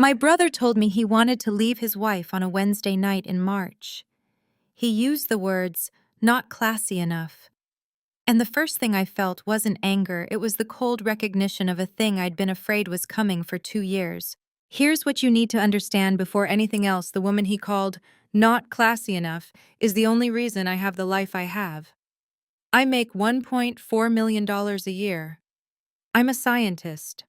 My brother told me he wanted to leave his wife on a Wednesday night in March. He used the words, "not classy enough." And the first thing I felt wasn't anger, it was the cold recognition of a thing I'd been afraid was coming for 2 years. Here's what you need to understand before anything else: the woman he called not classy enough is the only reason I have the life I have. I make $1.4 million a year. I'm a scientist.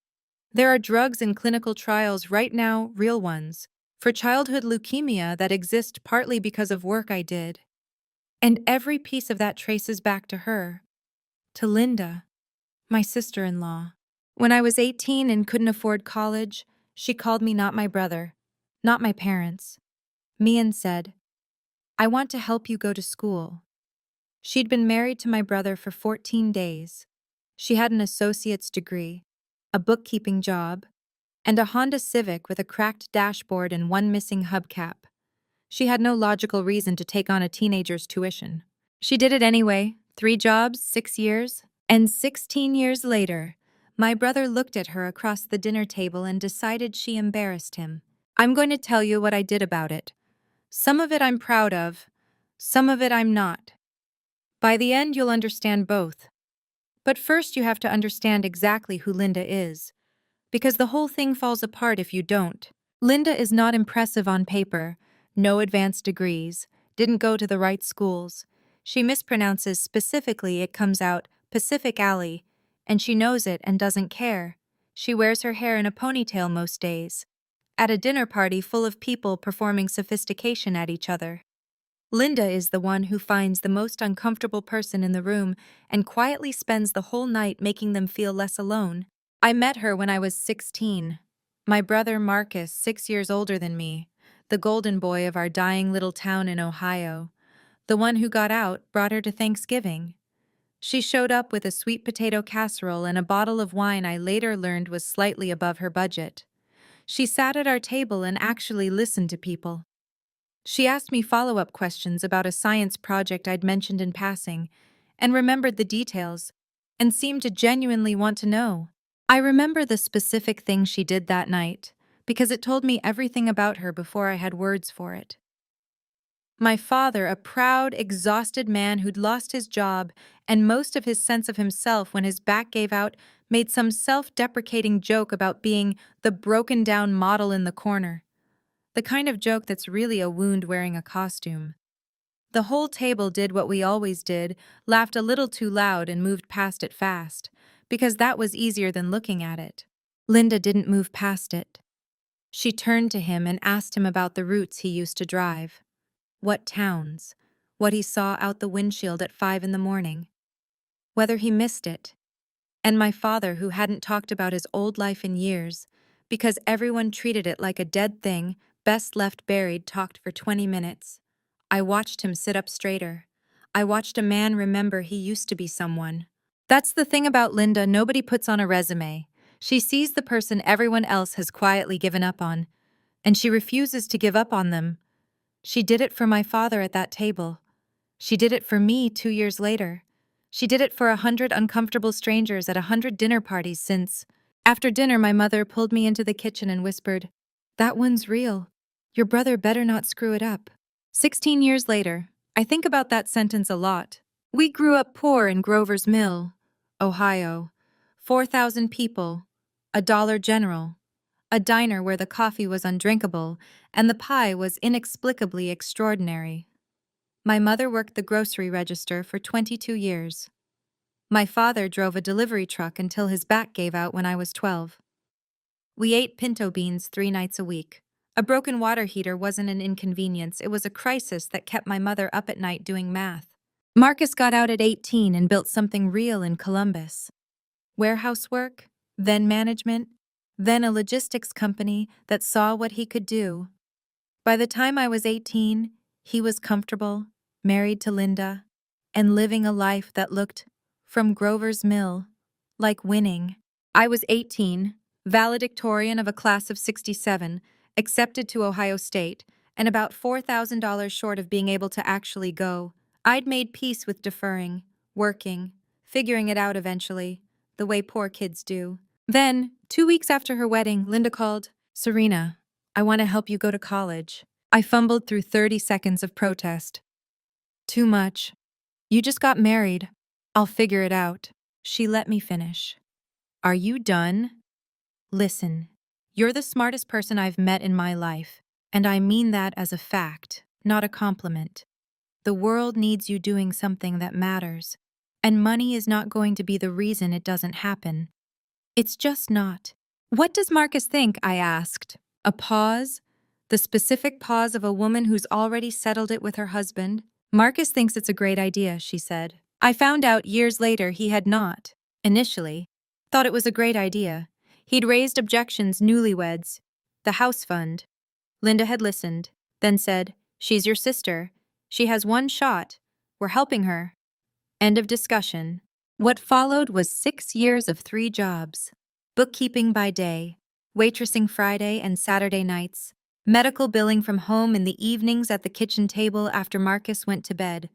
There are drugs in clinical trials right now, real ones, for childhood leukemia that exist partly because of work I did. And every piece of that traces back to her, to Linda, my sister-in-law. When I was 18 and couldn't afford college, she called me not my brother, not my parents, me, and said, "I want to help you go to school." She'd been married to my brother for 14 days. She had an associate's degree, a bookkeeping job, and a Honda Civic with a cracked dashboard and one missing hubcap. She had no logical reason to take on a teenager's tuition. She did it anyway, 3 jobs, 6 years, and 16 years later, my brother looked at her across the dinner table and decided she embarrassed him. I'm going to tell you what I did about it. Some of it I'm proud of, some of it I'm not. By the end, you'll understand both. But first, you have to understand exactly who Linda is, because the whole thing falls apart if you don't. Linda is not impressive on paper, no advanced degrees, didn't go to the right schools. She mispronounces specifically, it comes out Pacific Alley, and she knows it and doesn't care. She wears her hair in a ponytail most days. At a dinner party full of people performing sophistication at each other. Linda is the one who finds the most uncomfortable person in the room and quietly spends the whole night making them feel less alone. I met her when I was 16. My brother Marcus, 6 years older than me, the golden boy of our dying little town in Ohio, the one who got out, brought her to Thanksgiving. She showed up with a sweet potato casserole and a bottle of wine I later learned was slightly above her budget. She sat at our table and actually listened to people. She asked me follow-up questions about a science project I'd mentioned in passing, and remembered the details, and seemed to genuinely want to know. I remember the specific thing she did that night, because it told me everything about her before I had words for it. My father, a proud, exhausted man who'd lost his job and most of his sense of himself when his back gave out, made some self-deprecating joke about being the broken-down model in the corner. The kind of joke that's really a wound wearing a costume. The whole table did what we always did, laughed a little too loud and moved past it fast, because that was easier than looking at it. Linda didn't move past it. She turned to him and asked him about the routes he used to drive. What towns? What he saw out the windshield at 5 in the morning. Whether he missed it. And my father, who hadn't talked about his old life in years, because everyone treated it like a dead thing, best left buried, talked for 20 minutes. I watched him sit up straighter. I watched a man remember he used to be someone. That's the thing about Linda nobody puts on a resume. She sees the person everyone else has quietly given up on, and she refuses to give up on them. She did it for my father at that table. She did it for me 2 years later. She did it for 100 uncomfortable strangers at 100 dinner parties since. After dinner, my mother pulled me into the kitchen and whispered, "That one's real. Your brother better not screw it up." 16 years later, I think about that sentence a lot. We grew up poor in Grover's Mill, Ohio. 4,000 people, a Dollar General, a diner where the coffee was undrinkable and the pie was inexplicably extraordinary. My mother worked the grocery register for 22 years. My father drove a delivery truck until his back gave out when I was 12. We ate pinto beans 3 nights a week. A broken water heater wasn't an inconvenience, it was a crisis that kept my mother up at night doing math. Marcus got out at 18 and built something real in Columbus. Warehouse work, then management, then a logistics company that saw what he could do. By the time I was 18, he was comfortable, married to Linda, and living a life that looked, from Grover's Mill, like winning. I was 18, valedictorian of a class of 67, accepted to Ohio State, and about $4,000 short of being able to actually go. I'd made peace with deferring, working, figuring it out eventually, the way poor kids do. Then, 2 weeks after her wedding, Linda called. "Serena, I want to help you go to college. I fumbled through 30 seconds of protest. Too much. You just got married. I'll figure it out. She let me finish. Are you done? Listen, you're the smartest person I've met in my life, and I mean that as a fact, not a compliment. The world needs you doing something that matters, and money is not going to be the reason it doesn't happen. It's just not. What does Marcus think? I asked. A pause? The specific pause of a woman who's already settled it with her husband? Marcus thinks it's a great idea, she said. I found out years later he had not, initially, thought it was a great idea. He'd raised objections newlyweds. The house fund. Linda had listened, then said, She's your sister. She has one shot. We're helping her. End of discussion. What followed was 6 years of 3 jobs. Bookkeeping by day, waitressing Friday and Saturday nights, medical billing from home in the evenings at the kitchen table after Marcus went to bed.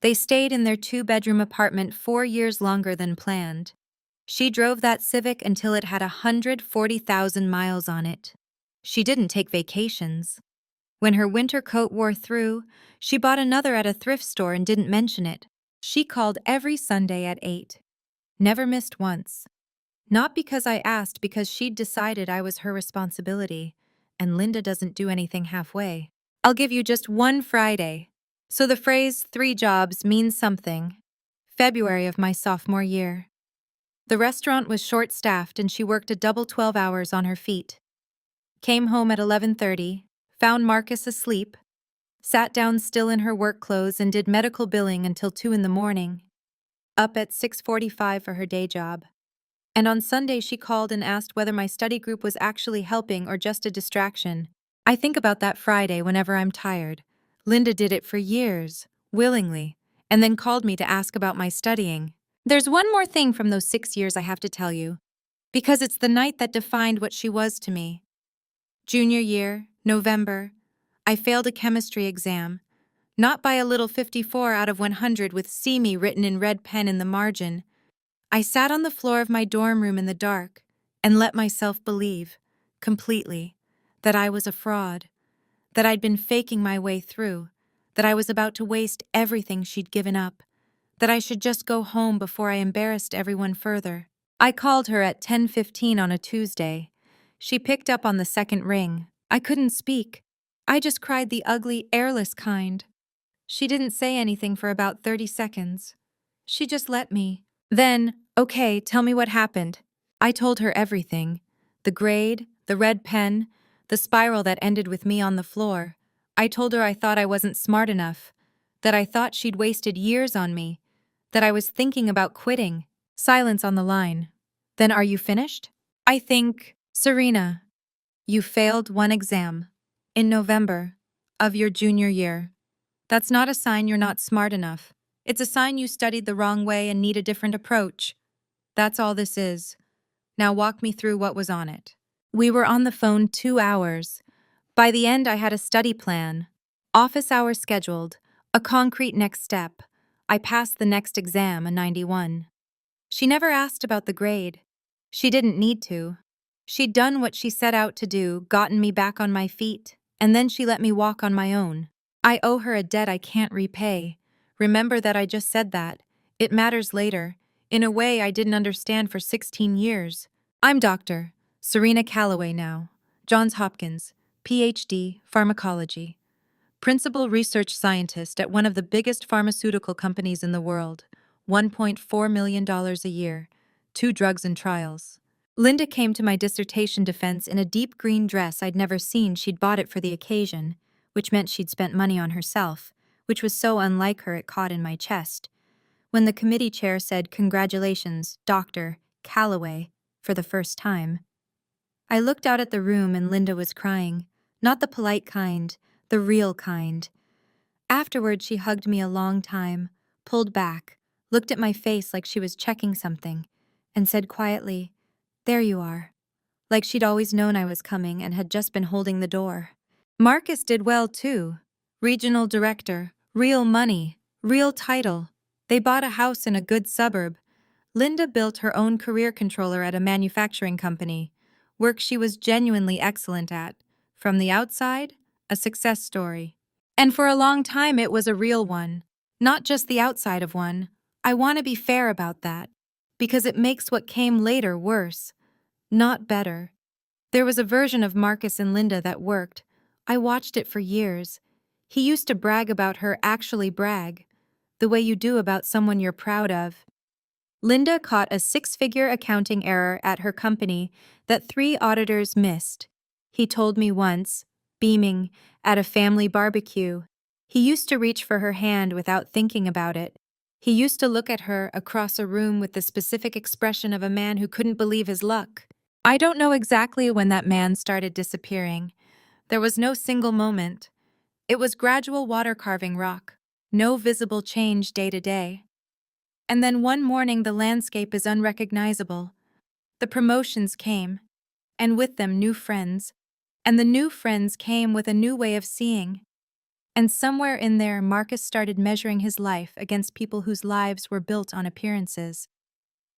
They stayed in their 2-bedroom apartment 4 years longer than planned. She drove that Civic until it had 140,000 miles on it. She didn't take vacations. When her winter coat wore through, she bought another at a thrift store and didn't mention it. She called every Sunday at 8. Never missed once. Not because I asked, because she'd decided I was her responsibility, and Linda doesn't do anything halfway. I'll give you just one Friday. So the phrase 3 jobs means something. February of my sophomore year. The restaurant was short-staffed and she worked a double 12 hours on her feet. Came home at 11:30, found Marcus asleep, sat down still in her work clothes and did medical billing until 2 in the morning. Up at 6:45 for her day job. And on Sunday she called and asked whether my study group was actually helping or just a distraction. I think about that Friday whenever I'm tired. Linda did it for years, willingly, and then called me to ask about my studying. There's one more thing from those 6 years I have to tell you, because it's the night that defined what she was to me. Junior year, November, I failed a chemistry exam, not by a little 54 out of 100 with "See Me" written in red pen in the margin. I sat on the floor of my dorm room in the dark and let myself believe, completely, that I was a fraud, that I'd been faking my way through, that I was about to waste everything she'd given up, that I should just go home before I embarrassed everyone further. I called her at 10:15 on a Tuesday. She picked up on the second ring. I couldn't speak. I just cried the ugly, airless kind. She didn't say anything for about 30 seconds. She just let me. Then, okay, tell me what happened. I told her everything. The grade, the red pen, the spiral that ended with me on the floor. I told her I thought I wasn't smart enough, that I thought she'd wasted years on me, that I was thinking about quitting. Silence on the line. Then are you finished? I think, Serena, you failed one exam. In November of your junior year. That's not a sign you're not smart enough. It's a sign you studied the wrong way and need a different approach. That's all this is. Now walk me through what was on it. We were on the phone 2 hours. By the end, I had a study plan. Office hours scheduled. A concrete next step. I passed the next exam, a 91. She never asked about the grade. She didn't need to. She'd done what she set out to do, gotten me back on my feet, and then she let me walk on my own. I owe her a debt I can't repay. Remember that I just said that. It matters later, in a way I didn't understand for 16 years. I'm Dr. Serena Calloway now. Johns Hopkins, Ph.D., Pharmacology. Principal research scientist at one of the biggest pharmaceutical companies in the world. $1.4 million a year. 2 drugs in trials. Linda came to my dissertation defense in a deep green dress I'd never seen. She'd bought it for the occasion, which meant she'd spent money on herself, which was so unlike her it caught in my chest. When the committee chair said, "Congratulations, Dr. Calloway," for the first time. I looked out at the room and Linda was crying. Not the polite kind, the real kind. Afterward, she hugged me a long time, pulled back, looked at my face like she was checking something, and said quietly, "There you are," like she'd always known I was coming and had just been holding the door. Marcus did well, too. Regional director, real money, real title. They bought a house in a good suburb. Linda built her own career controller at a manufacturing company, work she was genuinely excellent at, From the outside, a success story. And for a long time, it was a real one, not just the outside of one. I want to be fair about that, because it makes what came later worse, not better. There was a version of Marcus and Linda that worked. I watched it for years. He used to brag about her, actually brag, the way you do about someone you're proud of. Linda caught a six-figure accounting error at her company that 3 auditors missed. He told me once, beaming, at a family barbecue. He used to reach for her hand without thinking about it. He used to look at her across a room with the specific expression of a man who couldn't believe his luck. I don't know exactly when that man started disappearing. There was no single moment. It was gradual water carving rock, no visible change day to day. And then one morning the landscape is unrecognizable. The promotions came, and with them new friends. And the new friends came with a new way of seeing. And somewhere in there, Marcus started measuring his life against people whose lives were built on appearances.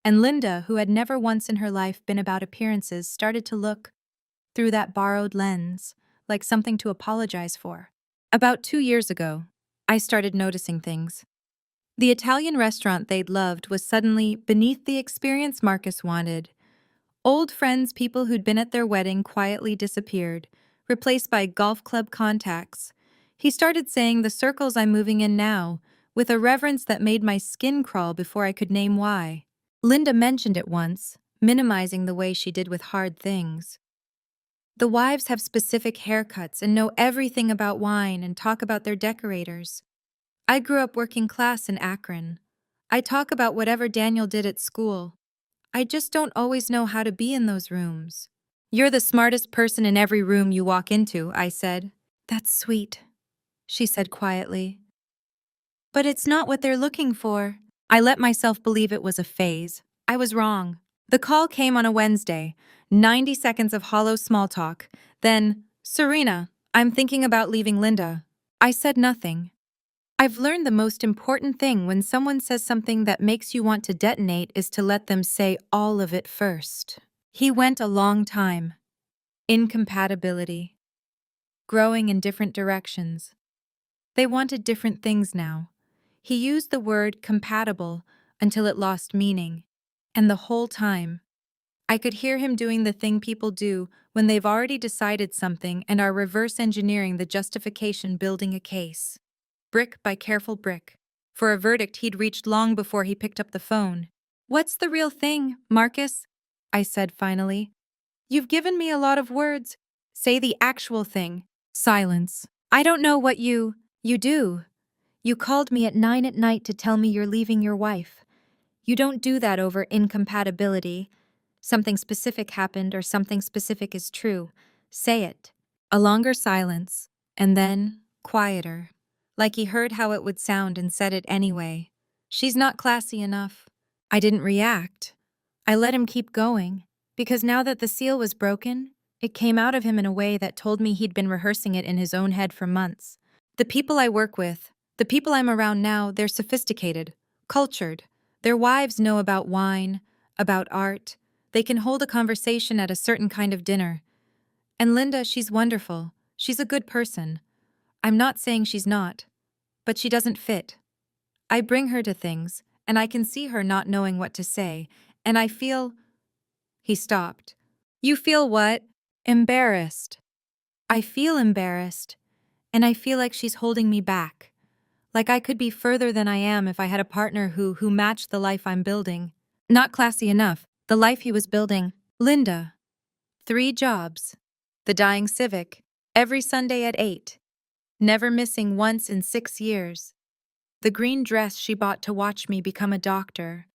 And Linda, who had never once in her life been about appearances, started to look through that borrowed lens, like something to apologize for. About 2 years ago, I started noticing things. The Italian restaurant they'd loved was suddenly beneath the experience Marcus wanted. Old friends, people who'd been at their wedding, quietly disappeared, replaced by golf club contacts. He started saying, "The circles I'm moving in now," with a reverence that made my skin crawl before I could name why. Linda mentioned it once, minimizing the way she did with hard things. The wives have specific haircuts and know everything about wine and talk about their decorators. I grew up working class in Akron. I talk about whatever Daniel did at school. I just don't always know how to be in those rooms. "You're the smartest person in every room you walk into," I said. "That's sweet," she said quietly. "But it's not what they're looking for." I let myself believe it was a phase. I was wrong. The call came on a Wednesday, 90 seconds of hollow small talk. Then, "Serena, I'm thinking about leaving Linda." I said nothing. I've learned the most important thing when someone says something that makes you want to detonate is to let them say all of it first. He went a long time. Incompatibility. Growing in different directions. They wanted different things now. He used the word compatible until it lost meaning. And the whole time, I could hear him doing the thing people do when they've already decided something and are reverse engineering the justification, building a case. Brick by careful brick, for a verdict he'd reached long before he picked up the phone. "What's the real thing, Marcus?" I said finally. "You've given me a lot of words. Say the actual thing." Silence. "I don't know what you do. You called me at 9 at night to tell me you're leaving your wife. You don't do that over incompatibility. Something specific happened or something specific is true. Say it." A longer silence, and then quieter. Like he heard how it would sound and said it anyway. "She's not classy enough." I didn't react. I let him keep going, because now that the seal was broken, it came out of him in a way that told me he'd been rehearsing it in his own head for months. The people I work with, the people I'm around now, they're sophisticated, cultured. Their wives know about wine, about art. They can hold a conversation at a certain kind of dinner. And Linda, she's wonderful. She's a good person. I'm not saying she's not, but she doesn't fit. I bring her to things, and I can see her not knowing what to say, and I feel... He stopped. "You feel what?" "Embarrassed." I feel embarrassed, and I feel like she's holding me back. Like I could be further than I am if I had a partner who matched the life I'm building. Not classy enough, the life he was building. Linda. 3 jobs. The dying Civic. Every Sunday at 8. Never missing once in 6 years. The green dress she bought to watch me become a doctor.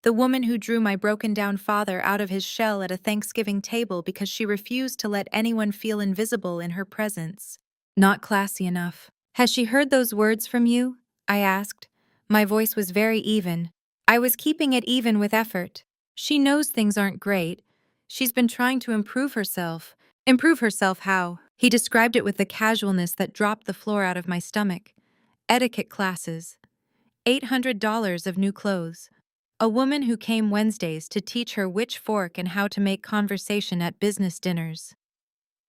The woman who drew my broken-down father out of his shell at a Thanksgiving table because she refused to let anyone feel invisible in her presence. Not classy enough. "Has she heard those words from you?" I asked. My voice was very even. I was keeping it even with effort. "She knows things aren't great. She's been trying to improve herself." "Improve herself how?" He described it with the casualness that dropped the floor out of my stomach. Etiquette classes. $800 of new clothes. A woman who came Wednesdays to teach her which fork and how to make conversation at business dinners.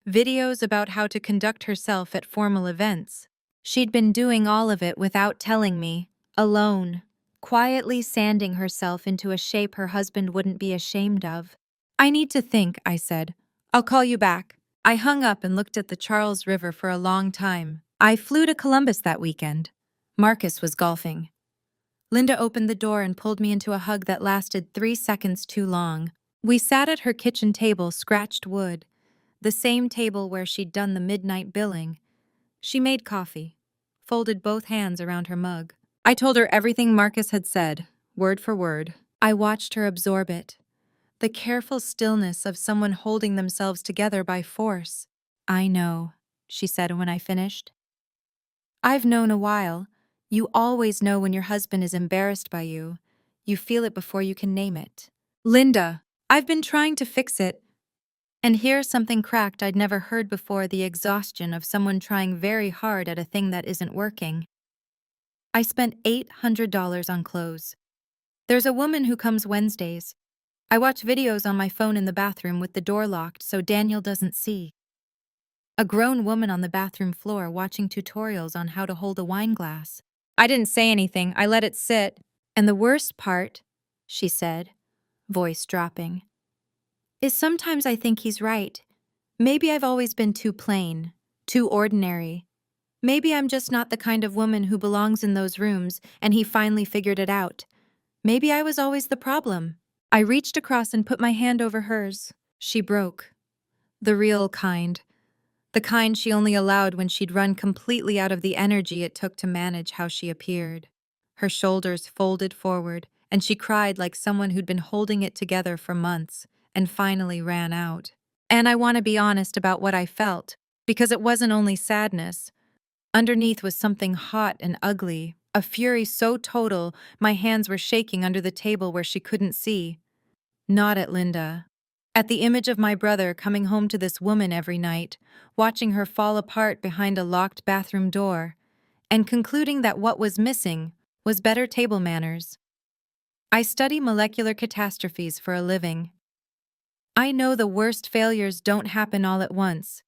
videos about how to conduct herself at formal events. She'd been doing all of it without telling me, alone, quietly sanding herself into a shape her husband wouldn't be ashamed of. I need to think, I said. I'll call you back. I hung up and looked at the Charles River for a long time. I flew to Columbus that weekend. Marcus was golfing. Linda opened the door and pulled me into a hug that lasted 3 seconds too long. We sat at her kitchen table, scratched wood, the same table where she'd done the midnight billing. She made coffee, folded both hands around her mug. I told her everything Marcus had said, word for word. I watched her absorb it, the careful stillness of someone holding themselves together by force. I know, she said when I finished. I've known a while. You always know when your husband is embarrassed by you. You feel it before you can name it. Linda, I've been trying to fix it. And here's something cracked I'd never heard before: the exhaustion of someone trying very hard at a thing that isn't working. I spent $800 on clothes. There's a woman who comes Wednesdays. I watch videos on my phone in the bathroom with the door locked so Daniel doesn't see. A grown woman on the bathroom floor watching tutorials on how to hold a wine glass. I didn't say anything, I let it sit. And the worst part, she said, voice dropping, is sometimes I think he's right. Maybe I've always been too plain, too ordinary. Maybe I'm just not the kind of woman who belongs in those rooms, and he finally figured it out. Maybe I was always the problem. I reached across and put my hand over hers. She broke. The real kind. The kind she only allowed when she'd run completely out of the energy it took to manage how she appeared. Her shoulders folded forward, and she cried like someone who'd been holding it together for months, and finally ran out. And I want to be honest about what I felt, because it wasn't only sadness. Underneath was something hot and ugly, a fury so total my hands were shaking under the table where she couldn't see. Not at Linda. At the image of my brother coming home to this woman every night, watching her fall apart behind a locked bathroom door, and concluding that what was missing was better table manners. I study molecular catastrophes for a living. I know the worst failures don't happen all at once,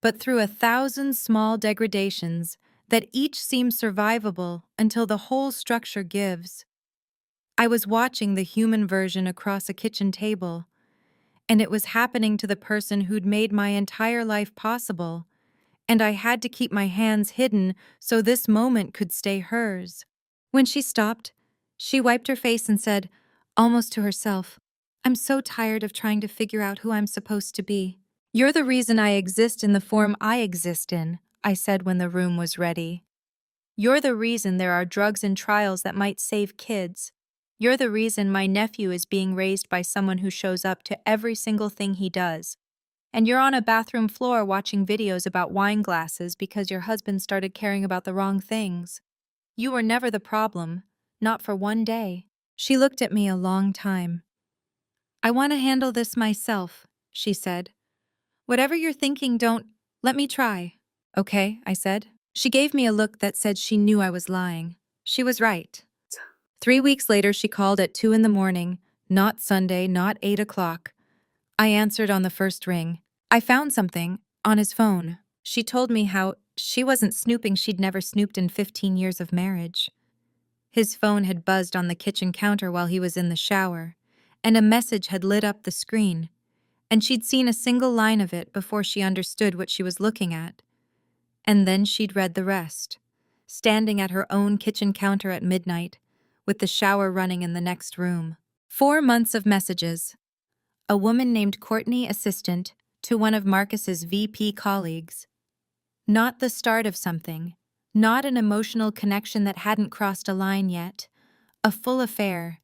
but through 1,000 small degradations that each seem survivable until the whole structure gives. I was watching the human version across a kitchen table, and it was happening to the person who'd made my entire life possible, and I had to keep my hands hidden so this moment could stay hers. When she stopped, she wiped her face and said, almost to herself, I'm so tired of trying to figure out who I'm supposed to be. You're the reason I exist in the form I exist in, I said when the room was ready. You're the reason there are drugs and trials that might save kids. You're the reason my nephew is being raised by someone who shows up to every single thing he does. And you're on a bathroom floor watching videos about wine glasses because your husband started caring about the wrong things. You were never the problem, not for one day. She looked at me a long time. I want to handle this myself, she said. Whatever you're thinking, let me try. Okay, I said. She gave me a look that said she knew I was lying. She was right. 3 weeks later, she called at 2 in the morning, not Sunday, not 8 o'clock. I answered on the first ring. I found something on his phone. She told me how she wasn't snooping, she'd never snooped in 15 years of marriage. His phone had buzzed on the kitchen counter while he was in the shower, and a message had lit up the screen, and she'd seen a single line of it before she understood what she was looking at. And then she'd read the rest, standing at her own kitchen counter at midnight, with the shower running in the next room. 4 months of messages. A woman named Courtney, assistant to one of Marcus's VP colleagues. Not the start of something, not an emotional connection that hadn't crossed a line yet, a full affair.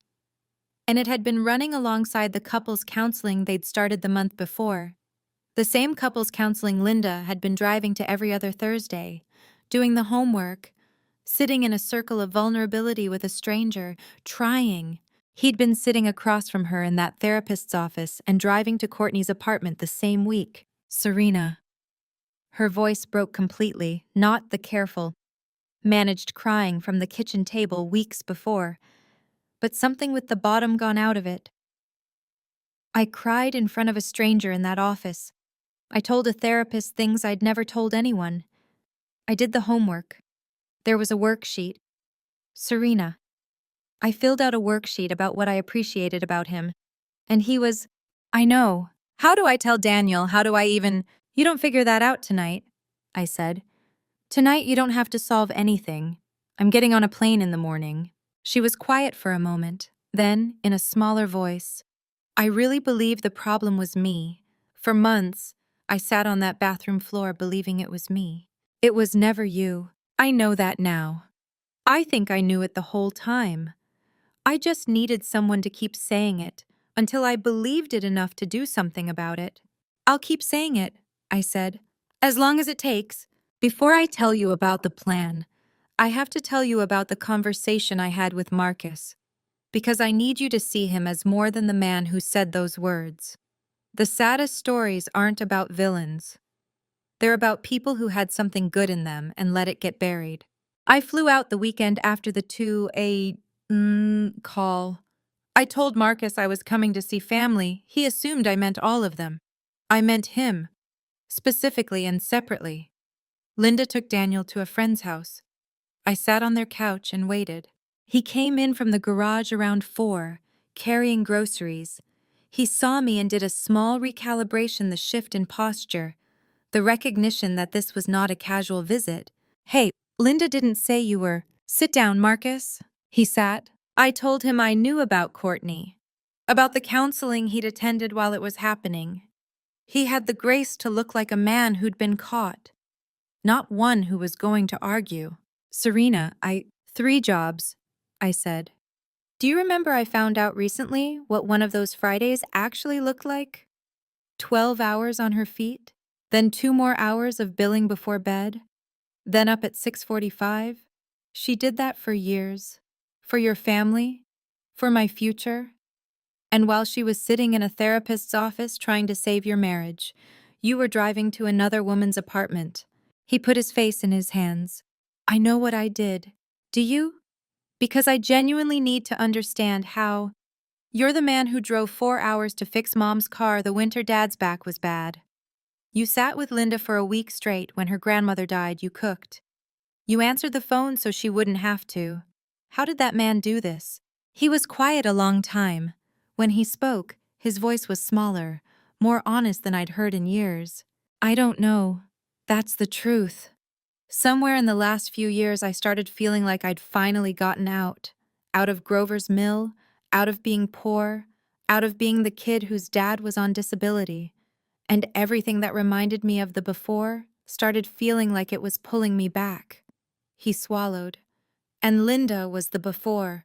And it had been running alongside the couples counseling they'd started the month before. The same couples counseling Linda had been driving to every other Thursday, doing the homework, sitting in a circle of vulnerability with a stranger, trying. He'd been sitting across from her in that therapist's office and driving to Courtney's apartment the same week. Serena. Her voice broke completely, not the careful, managed crying from the kitchen table weeks before, but something with the bottom gone out of it. I cried in front of a stranger in that office, I told a therapist things I'd never told anyone. I did the homework. There was a worksheet. Serena. I filled out a worksheet about what I appreciated about him. And he was, I know. How do I tell Daniel? How do I even? You don't figure that out tonight, I said. Tonight you don't have to solve anything. I'm getting on a plane in the morning. She was quiet for a moment. Then, in a smaller voice, I really believe the problem was me. For months, I sat on that bathroom floor believing it was me. It was never you. I know that now. I think I knew it the whole time. I just needed someone to keep saying it until I believed it enough to do something about it. I'll keep saying it, I said, as long as it takes. Before I tell you about the plan, I have to tell you about the conversation I had with Marcus, because I need you to see him as more than the man who said those words. The saddest stories aren't about villains. They're about people who had something good in them and let it get buried. I flew out the weekend after the 2 call. I told Marcus I was coming to see family. He assumed I meant all of them. I meant him, specifically and separately. Linda took Daniel to a friend's house. I sat on their couch and waited. He came in from the garage around 4, carrying groceries. He saw me and did a small recalibration, the shift in posture, the recognition that this was not a casual visit. Hey, Linda didn't say you were. Sit down, Marcus. He sat. I told him I knew about Courtney, about the counseling he'd attended while it was happening. He had the grace to look like a man who'd been caught, not one who was going to argue. Serena, 3 jobs, I said. Do you remember I found out recently what one of those Fridays actually looked like? 12 hours on her feet, then 2 more hours of billing before bed, then up at 6:45. She did that for years. For your family, for my future. And while she was sitting in a therapist's office trying to save your marriage, you were driving to another woman's apartment. He put his face in his hands. I know what I did. Do you? Because I genuinely need to understand how. You're the man who drove 4 hours to fix Mom's car the winter Dad's back was bad. You sat with Linda for a week straight when her grandmother died. You cooked. You answered the phone so she wouldn't have to. How did that man do this? He was quiet a long time. When he spoke, his voice was smaller, more honest than I'd heard in years. I don't know. That's the truth. Somewhere in the last few years, I started feeling like I'd finally gotten out of Grover's Mill, out of being poor, out of being the kid whose dad was on disability. And everything that reminded me of the before started feeling like it was pulling me back. He swallowed. And Linda was the before,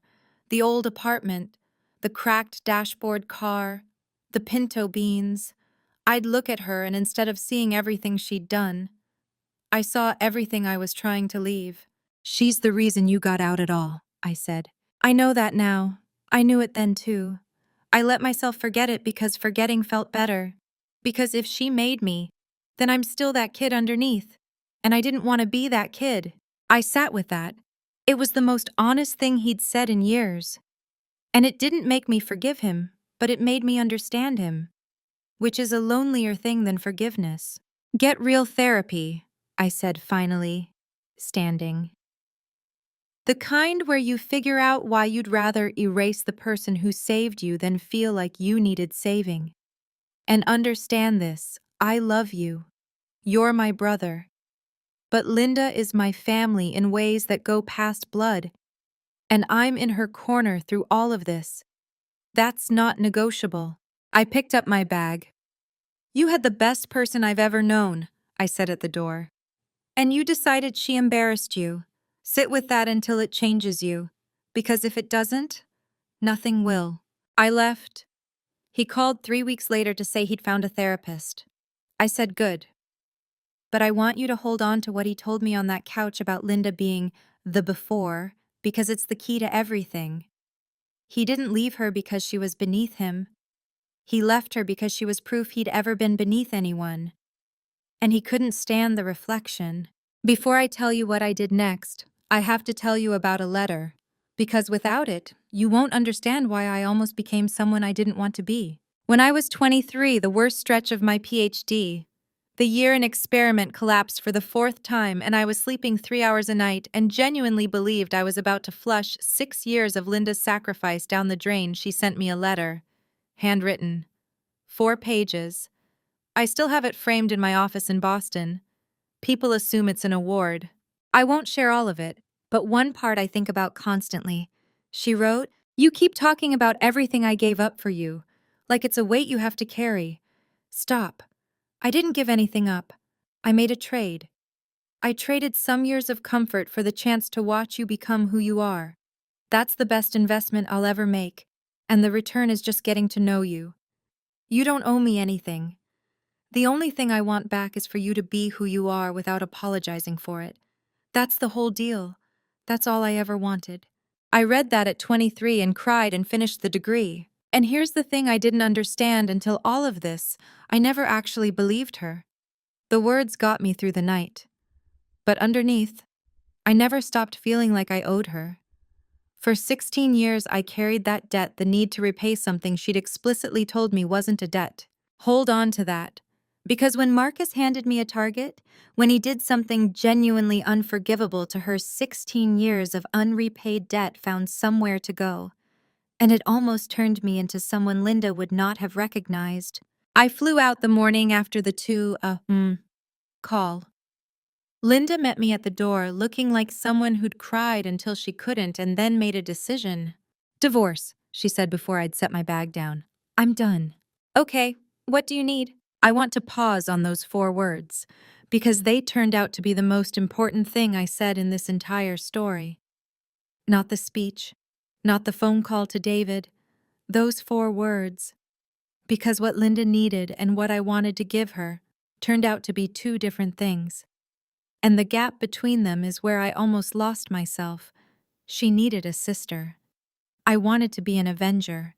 the old apartment, the cracked dashboard car, the pinto beans. I'd look at her and instead of seeing everything she'd done, I saw everything I was trying to leave. She's the reason you got out at all, I said. I know that now. I knew it then too. I let myself forget it because forgetting felt better. Because if she made me, then I'm still that kid underneath. And I didn't want to be that kid. I sat with that. It was the most honest thing he'd said in years. And it didn't make me forgive him, but it made me understand him, which is a lonelier thing than forgiveness. Get real therapy, I said finally, standing. The kind where you figure out why you'd rather erase the person who saved you than feel like you needed saving. And understand this, I love you. You're my brother. But Linda is my family in ways that go past blood. And I'm in her corner through all of this. That's not negotiable. I picked up my bag. You had the best person I've ever known, I said at the door. And you decided she embarrassed you. Sit with that until it changes you. Because if it doesn't, nothing will. I left. He called 3 weeks later to say he'd found a therapist. I said good. But I want you to hold on to what he told me on that couch about Linda being the before, because it's the key to everything. He didn't leave her because she was beneath him. He left her because she was proof he'd ever been beneath anyone. And he couldn't stand the reflection. Before I tell you what I did next, I have to tell you about a letter. Because without it, you won't understand why I almost became someone I didn't want to be. When I was 23, the worst stretch of my PhD, The year in experiment collapsed for the fourth time, and I was sleeping 3 hours a night and genuinely believed I was about to flush 6 years of Linda's sacrifice down the drain. She sent me a letter. Handwritten. 4 pages. I still have it framed in my office in Boston. People assume it's an award. I won't share all of it, but one part I think about constantly. She wrote, "You keep talking about everything I gave up for you, like it's a weight you have to carry. Stop. I didn't give anything up. I made a trade. I traded some years of comfort for the chance to watch you become who you are. That's the best investment I'll ever make, and the return is just getting to know you. You don't owe me anything. The only thing I want back is for you to be who you are without apologizing for it. That's the whole deal. That's all I ever wanted." I read that at 23 and cried and finished the degree. And here's the thing I didn't understand until all of this. I never actually believed her. The words got me through the night. But underneath, I never stopped feeling like I owed her. For 16 years, I carried that debt, the need to repay something she'd explicitly told me wasn't a debt. Hold on to that. Because when Marcus handed me a target, when he did something genuinely unforgivable to her, 16 years of unrepaid debt found somewhere to go. And it almost turned me into someone Linda would not have recognized. I flew out the morning after the call. Linda met me at the door, looking like someone who'd cried until she couldn't and then made a decision. "Divorce," she said before I'd set my bag down. "I'm done." "Okay, what do you need?" I want to pause on those 4 words, because they turned out to be the most important thing I said in this entire story. Not the speech, not the phone call to David, those 4 words. Because what Linda needed and what I wanted to give her turned out to be 2 different things. And the gap between them is where I almost lost myself. She needed a sister. I wanted to be an avenger.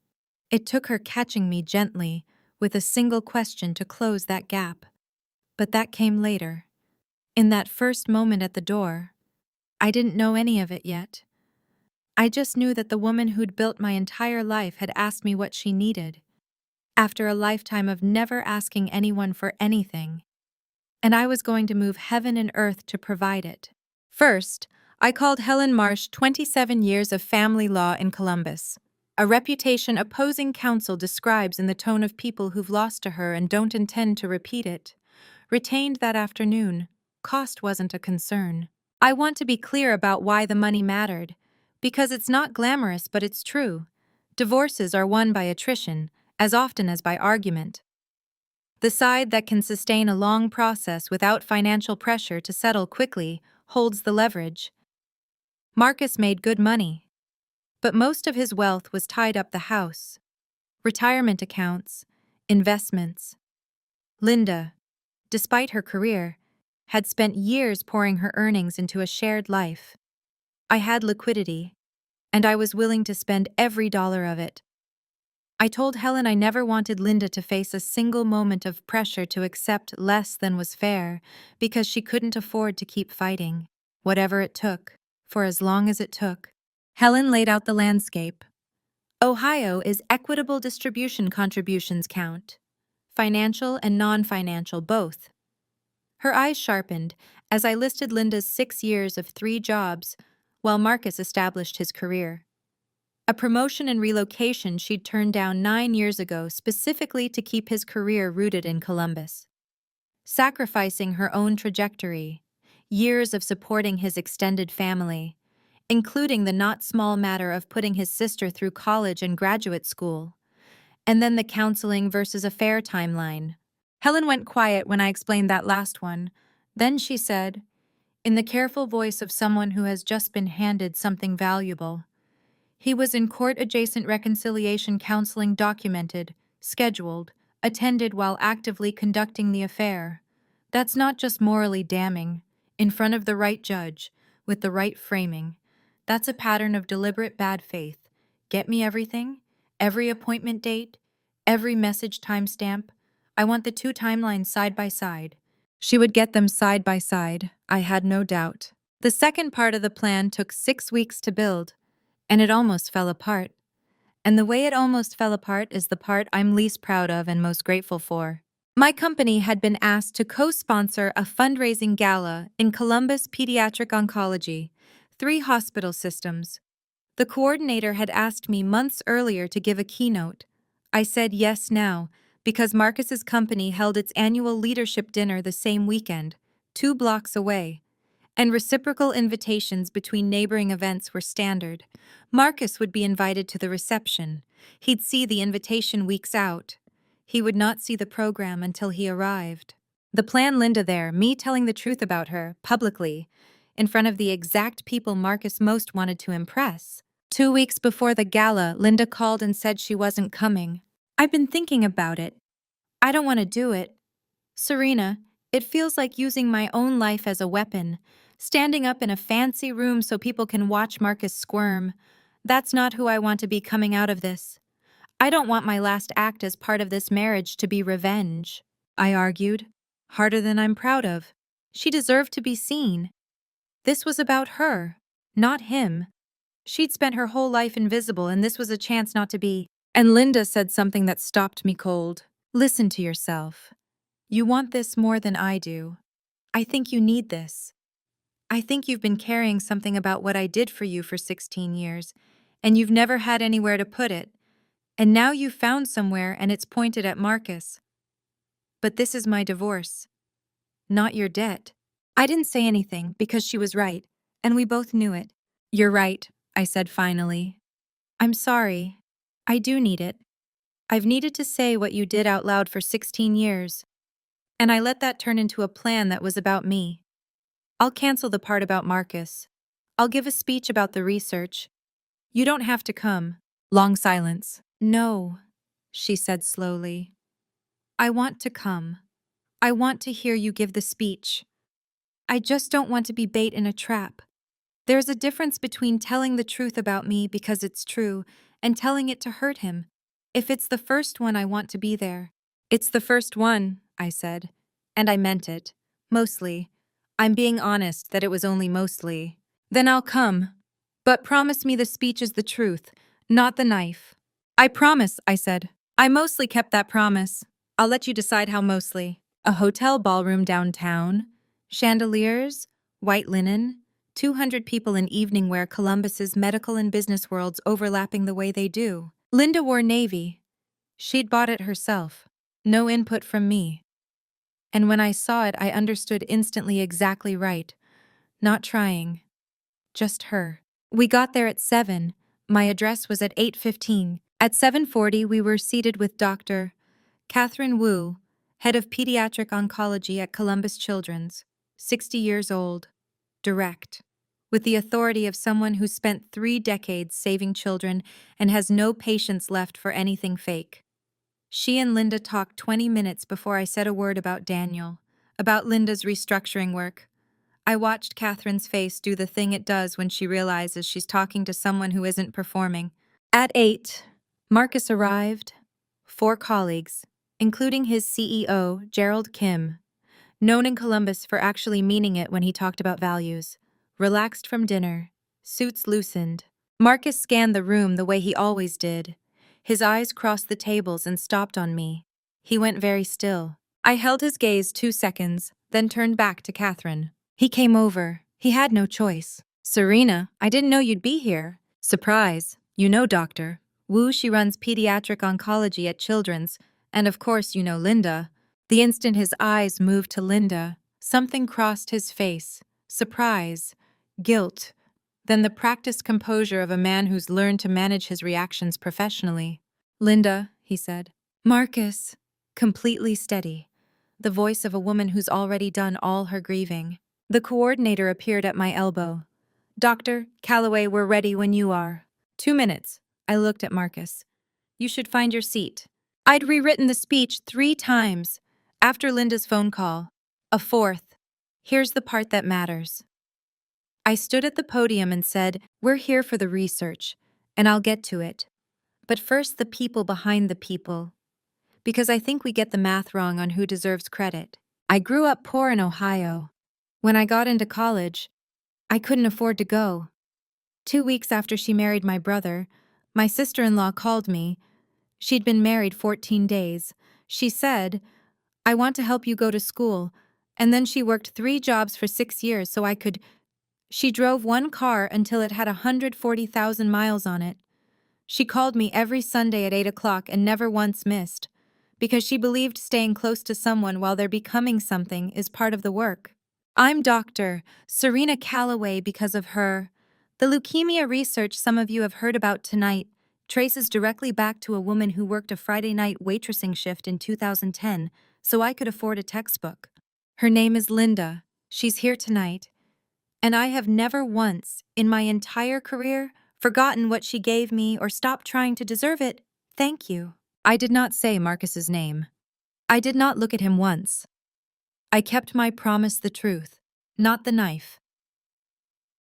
It took her catching me gently, with a single question to close that gap. But that came later. In that first moment at the door, I didn't know any of it yet. I just knew that the woman who'd built my entire life had asked me what she needed, after a lifetime of never asking anyone for anything. And I was going to move heaven and earth to provide it. First, I called Helen Marsh, 27 years of family law in Columbus. A reputation opposing counsel describes in the tone of people who've lost to her and don't intend to repeat it. Retained that afternoon. Cost wasn't a concern. I want to be clear about why the money mattered. Because it's not glamorous, but it's true. Divorces are won by attrition, as often as by argument. The side that can sustain a long process without financial pressure to settle quickly holds the leverage. Marcus made good money, but most of his wealth was tied up the house, retirement accounts, investments. Linda, despite her career, had spent years pouring her earnings into a shared life. I had liquidity, and I was willing to spend every dollar of it. I told Helen I never wanted Linda to face a single moment of pressure to accept less than was fair, because she couldn't afford to keep fighting, whatever it took, for as long as it took. Helen laid out the landscape. Ohio is equitable distribution contributions count, financial and non-financial both. Her eyes sharpened as I listed Linda's 6 years of 3 jobs, while Marcus established his career. A promotion and relocation she'd turned down 9 years ago specifically to keep his career rooted in Columbus. Sacrificing her own trajectory, years of supporting his extended family, including the not small matter of putting his sister through college and graduate school, and then the counseling versus affair timeline. Helen went quiet when I explained that last one. Then she said, in the careful voice of someone who has just been handed something valuable, "He was in court-adjacent reconciliation counseling, documented, scheduled, attended while actively conducting the affair. That's not just morally damning, in front of the right judge, with the right framing. That's a pattern of deliberate bad faith. Get me everything, every appointment date, every message timestamp. I want the 2 timelines side by side." She would get them side by side, I had no doubt. The second part of the plan took 6 weeks to build, and it almost fell apart. And the way it almost fell apart is the part I'm least proud of and most grateful for. My company had been asked to co-sponsor a fundraising gala in Columbus Pediatric Oncology, 3 hospital systems. The coordinator had asked me months earlier to give a keynote. I said yes now, because Marcus's company held its annual leadership dinner the same weekend, 2 blocks away, and reciprocal invitations between neighboring events were standard. Marcus would be invited to the reception. He'd see the invitation weeks out. He would not see the program until he arrived. The plan Linda there, me telling the truth about her, publicly, in front of the exact people Marcus most wanted to impress. 2 weeks before the gala, Linda called and said she wasn't coming. I've been thinking about it. I don't want to do it. Serena, it feels like using my own life as a weapon, standing up in a fancy room so people can watch Marcus squirm. That's not who I want to be coming out of this. I don't want my last act as part of this marriage to be revenge. I argued, harder than I'm proud of. She deserved to be seen. This was about her, not him. She'd spent her whole life invisible, and this was a chance not to be. And Linda said something that stopped me cold. Listen to yourself. You want this more than I do. I think you need this. I think you've been carrying something about what I did for you for 16 years, and you've never had anywhere to put it. And now you've found somewhere and it's pointed at Marcus. But this is my divorce, not your debt. I didn't say anything because she was right, and we both knew it. You're right, I said finally. I'm sorry. I do need it. I've needed to say what you did out loud for 16 years. And I let that turn into a plan that was about me. I'll cancel the part about Marcus. I'll give a speech about the research. You don't have to come. Long silence. No, she said slowly. I want to come. I want to hear you give the speech. I just don't want to be bait in a trap. There's a difference between telling the truth about me because it's true and telling it to hurt him. If it's the first one, I want to be there. It's the first one, I said. And I meant it. Mostly. I'm being honest that it was only mostly. Then I'll come. But promise me the speech is the truth, not the knife. I promise, I said. I mostly kept that promise. I'll let you decide how mostly. A hotel ballroom downtown, chandeliers, white linen, 200 people in evening wear, Columbus's medical and business worlds overlapping the way they do. Linda wore navy. She'd bought it herself. No input from me. And when I saw it, I understood instantly exactly right. Not trying. Just her. We got there at 7. My address was at 8:15. At 7:40, we were seated with Dr. Catherine Wu, head of pediatric oncology at Columbus Children's, 60 years old, direct, with the authority of someone who spent 3 decades saving children and has no patience left for anything fake. She and Linda talked 20 minutes before I said a word about Daniel, about Linda's restructuring work. I watched Catherine's face do the thing it does when she realizes she's talking to someone who isn't performing. At 8, Marcus arrived. 4 colleagues, including his CEO, Gerald Kim, known in Columbus for actually meaning it when he talked about values, relaxed from dinner, suits loosened. Marcus scanned the room the way he always did. His eyes crossed the tables and stopped on me. He went very still. I held his gaze 2 seconds, then turned back to Catherine. He came over. He had no choice. Serena, I didn't know you'd be here. Surprise. You know Dr. Wu, she runs pediatric oncology at Children's, and of course you know Linda. The instant his eyes moved to Linda, something crossed his face. Surprise. Guilt. Then the practiced composure of a man who's learned to manage his reactions professionally. Linda, he said. Marcus. Completely steady. The voice of a woman who's already done all her grieving. The coordinator appeared at my elbow. Dr. Calloway, we're ready when you are. 2 minutes. I looked at Marcus. You should find your seat. I'd rewritten the speech 3 times. After Linda's phone call. A 4th. Here's the part that matters. I stood at the podium and said, we're here for the research, and I'll get to it. But first, the people behind the people. Because I think we get the math wrong on who deserves credit. I grew up poor in Ohio. When I got into college, I couldn't afford to go. 2 weeks after she married my brother, my sister-in-law called me. She'd been married 14 days. She said, I want to help you go to school. And then she worked 3 jobs for 6 years so I could. She drove one car until it had 140,000 miles on it. She called me every Sunday at 8 o'clock and never once missed, because she believed staying close to someone while they're becoming something is part of the work. I'm Dr. Serena Calloway because of her. The leukemia research some of you have heard about tonight traces directly back to a woman who worked a Friday night waitressing shift in 2010 so I could afford a textbook. Her name is Linda. She's here tonight. And I have never once, in my entire career, forgotten what she gave me or stopped trying to deserve it. Thank you. I did not say Marcus's name. I did not look at him once. I kept my promise, the truth, not the knife.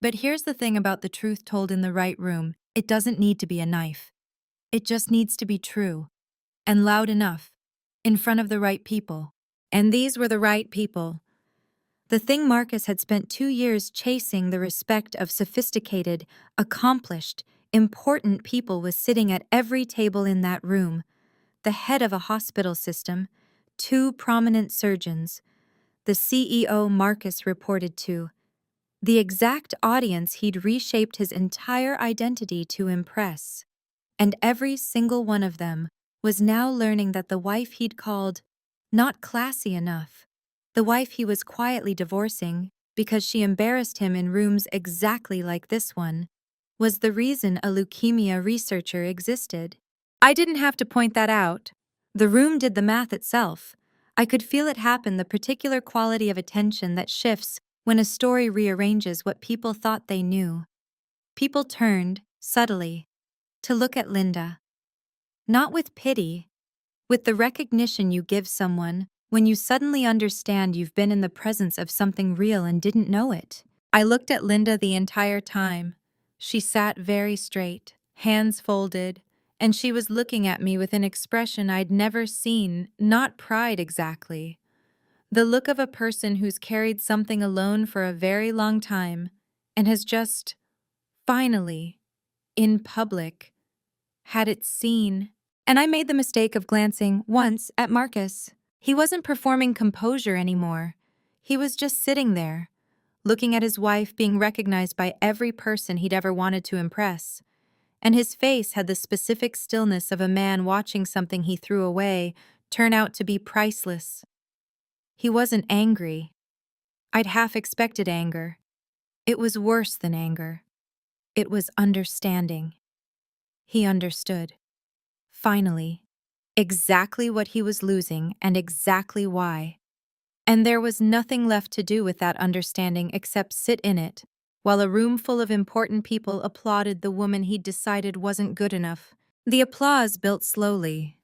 But here's the thing about the truth told in the right room. It doesn't need to be a knife. It just needs to be true. And loud enough. In front of the right people. And these were the right people. The thing Marcus had spent 2 years chasing, the respect of sophisticated, accomplished, important people, was sitting at every table in that room. The head of a hospital system, 2 prominent surgeons, the CEO Marcus reported to, the exact audience he'd reshaped his entire identity to impress. And every single one of them was now learning that the wife he'd called not classy enough, the wife he was quietly divorcing because she embarrassed him in rooms exactly like this one, was the reason a leukemia researcher existed. I didn't have to point that out. The room did the math itself. I could feel it happen, the particular quality of attention that shifts when a story rearranges what people thought they knew. People turned, subtly, to look at Linda. Not with pity, with the recognition you give someone when you suddenly understand you've been in the presence of something real and didn't know it. I looked at Linda the entire time. She sat very straight, hands folded, and she was looking at me with an expression I'd never seen, not pride exactly. The look of a person who's carried something alone for a very long time and has just, finally, in public, had it seen. And I made the mistake of glancing once at Marcus. He wasn't performing composure anymore. He was just sitting there, looking at his wife being recognized by every person he'd ever wanted to impress. And his face had the specific stillness of a man watching something he threw away turn out to be priceless. He wasn't angry. I'd half expected anger. It was worse than anger. It was understanding. He understood. Finally. Exactly what he was losing and exactly why. And there was nothing left to do with that understanding except sit in it, while a room full of important people applauded the woman he'd decided wasn't good enough. The applause built slowly.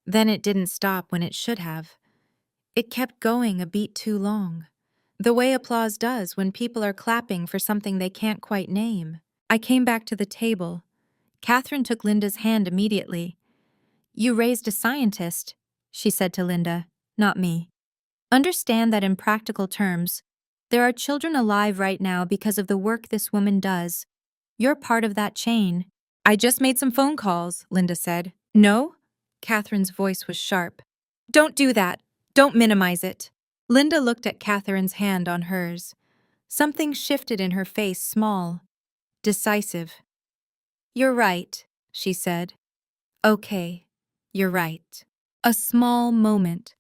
Then it didn't stop when it should have. It kept going a beat too long. The way applause does when people are clapping for something they can't quite name. I came back to the table. Catherine took Linda's hand immediately. "You raised a scientist," she said to Linda, "not me. Understand that in practical terms, there are children alive right now because of the work this woman does. You're part of that chain." "I just made some phone calls," Linda said. "No?" Catherine's voice was sharp. "Don't do that. Don't minimize it." Linda looked at Catherine's hand on hers. Something shifted in her face, small, decisive. "You're right," she said. "Okay, you're right." A small moment.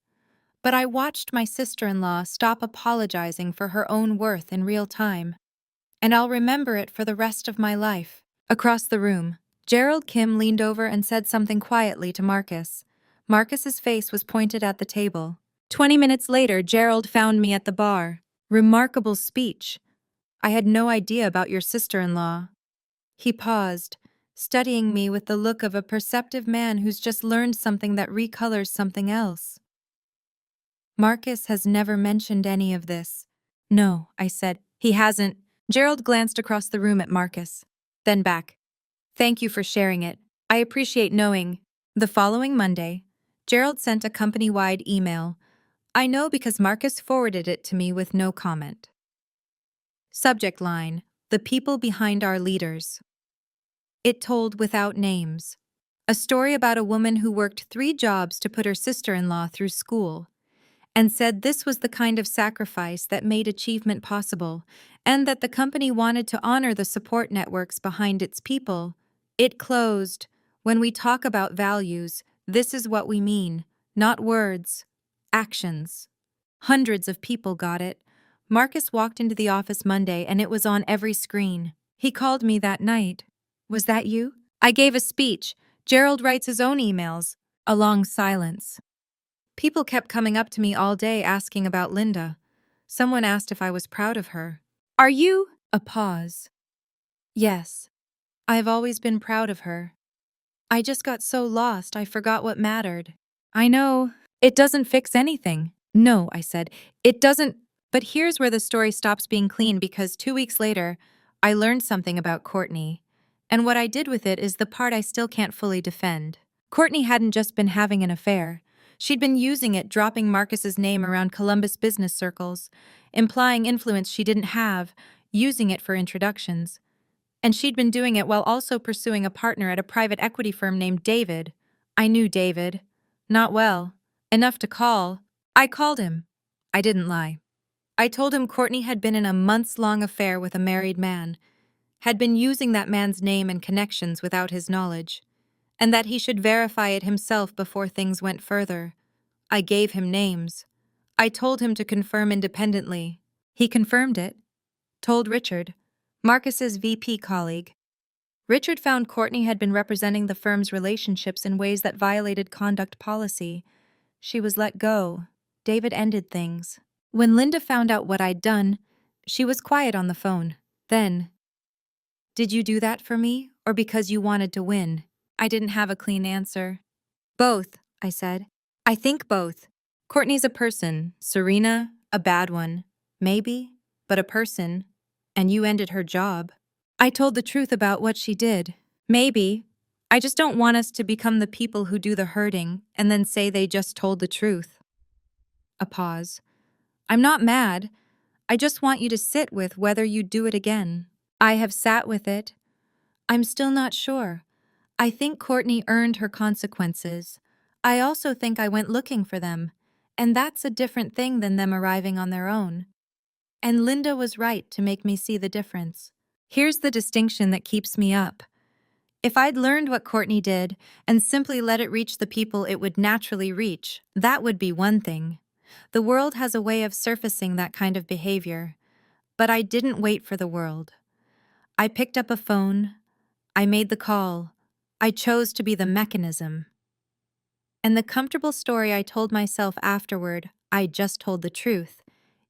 But I watched my sister-in-law stop apologizing for her own worth in real time. And I'll remember it for the rest of my life. Across the room, Gerald Kim leaned over and said something quietly to Marcus. Marcus's face was pointed at the table. 20 minutes later, Gerald found me at the bar. "Remarkable speech. I had no idea about your sister-in-law." He paused, studying me with the look of a perceptive man who's just learned something that recolors something else. "Marcus has never mentioned any of this." "No," I said. "He hasn't." Gerald glanced across the room at Marcus, then back. "Thank you for sharing it. I appreciate knowing." The following Monday, Gerald sent a company-wide email. I know because Marcus forwarded it to me with no comment. Subject line: "The people behind our leaders." It told, without names, a story about a woman who worked 3 jobs to put her sister-in-law through school. and said this was the kind of sacrifice that made achievement possible, and that the company wanted to honor the support networks behind its people. It closed. When we talk about values, this is what we mean, not words, actions. Hundreds of people got it. Marcus walked into the office Monday and it was on every screen. He called me that night. Was that you? I gave a speech. Gerald writes his own emails. A long silence. People kept coming up to me all day asking about Linda. Someone asked if I was proud of her. Are you? A pause. Yes. I've always been proud of her. I just got so lost I forgot what mattered. I know. It doesn't fix anything. No, I said. It doesn't. But here's where the story stops being clean because 2 weeks later, I learned something about Courtney. And what I did with it is the part I still can't fully defend. Courtney hadn't just been having an affair. She'd been using it, dropping Marcus's name around Columbus business circles, implying influence she didn't have, using it for introductions. And she'd been doing it while also pursuing a partner at a private equity firm named David. I knew David. Not well. Enough to call. I called him. I didn't lie. I told him Courtney had been in a months-long affair with a married man, had been using that man's name and connections without his knowledge, and that he should verify it himself before things went further. I gave him names. I told him to confirm independently. He confirmed it. Told Richard, Marcus's VP colleague. Richard found Courtney had been representing the firm's relationships in ways that violated conduct policy. She was let go. David ended things. When Linda found out what I'd done, she was quiet on the phone. Then, did you do that for me, or because you wanted to win? I didn't have a clean answer. Both, I said. I think both. Courtney's a person, Serena, a bad one. Maybe, but a person. And you ended her job. I told the truth about what she did. Maybe. I just don't want us to become the people who do the hurting and then say they just told the truth. A pause. I'm not mad. I just want you to sit with whether you do it again. I have sat with it. I'm still not sure. I think Courtney earned her consequences. I also think I went looking for them, and that's a different thing than them arriving on their own. And Linda was right to make me see the difference. Here's the distinction that keeps me up. If I'd learned what Courtney did and simply let it reach the people it would naturally reach, that would be one thing. The world has a way of surfacing that kind of behavior. But I didn't wait for the world. I picked up a phone. I made the call. I chose to be the mechanism. And the comfortable story I told myself afterward, I just told the truth,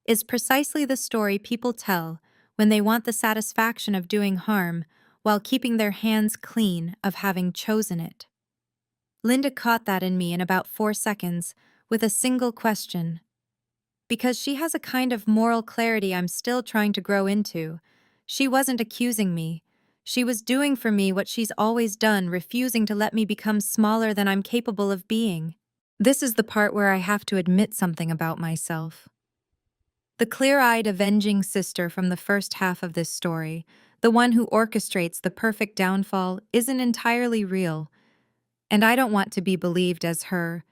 is precisely the story people tell when they want the satisfaction of doing harm while keeping their hands clean of having chosen it. Linda caught that in me in about 4 seconds with a single question. Because she has a kind of moral clarity I'm still trying to grow into. She wasn't accusing me. She was doing for me what she's always done, refusing to let me become smaller than I'm capable of being. This is the part where I have to admit something about myself. The clear-eyed, avenging sister from the first half of this story, the one who orchestrates the perfect downfall, isn't entirely real, and I don't want to be believed as her.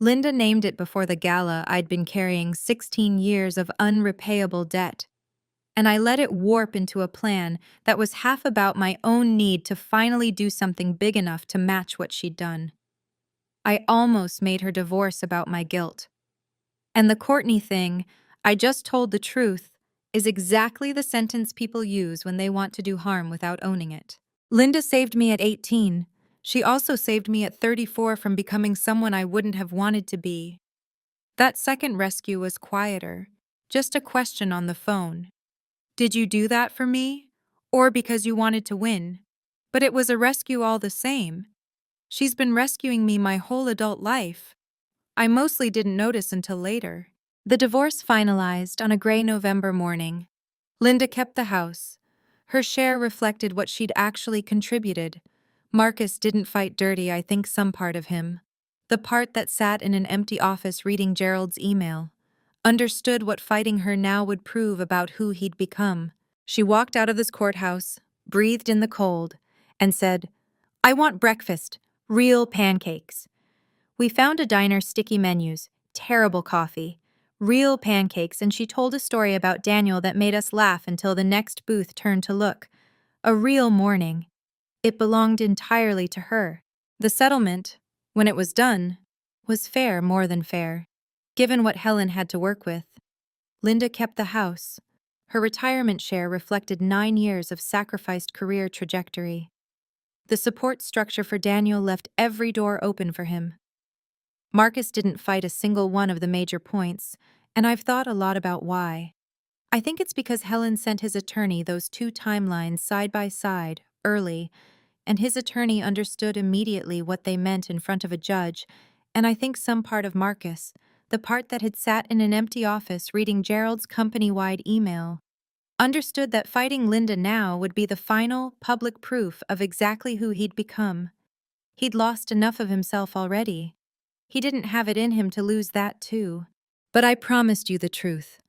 Linda named it before the gala I'd been carrying 16 years of unrepayable debt, and I let it warp into a plan that was half about my own need to finally do something big enough to match what she'd done. I almost made her divorce about my guilt. And the Courtney thing, I just told the truth, is exactly the sentence people use when they want to do harm without owning it. Linda saved me at 18. She also saved me at 34 from becoming someone I wouldn't have wanted to be. That second rescue was quieter, just a question on the phone. Did you do that for me? Or because you wanted to win? But it was a rescue all the same. She's been rescuing me my whole adult life. I mostly didn't notice until later. The divorce finalized on a gray November morning. Linda kept the house. Her share reflected what she'd actually contributed. Marcus didn't fight dirty, I think some part of him. The part that sat in an empty office reading Gerald's email. Understood what fighting her now would prove about who he'd become. She walked out of this courthouse, breathed in the cold, and said, "I want breakfast, real pancakes." We found a diner, sticky menus, terrible coffee, real pancakes, and she told a story about Daniel that made us laugh until the next booth turned to look. A real morning. It belonged entirely to her. The settlement, when it was done, was fair more than fair, given what Helen had to work with. Linda kept the house. Her retirement share reflected 9 years of sacrificed career trajectory. The support structure for Daniel left every door open for him. Marcus didn't fight a single one of the major points, and I've thought a lot about why. I think it's because Helen sent his attorney those 2 timelines side by side, early, and his attorney understood immediately what they meant in front of a judge, and I think some part of Marcus, the part that had sat in an empty office reading Gerald's company-wide email, understood that fighting Linda now would be the final, public proof of exactly who he'd become. He'd lost enough of himself already. He didn't have it in him to lose that too. But I promised you the truth.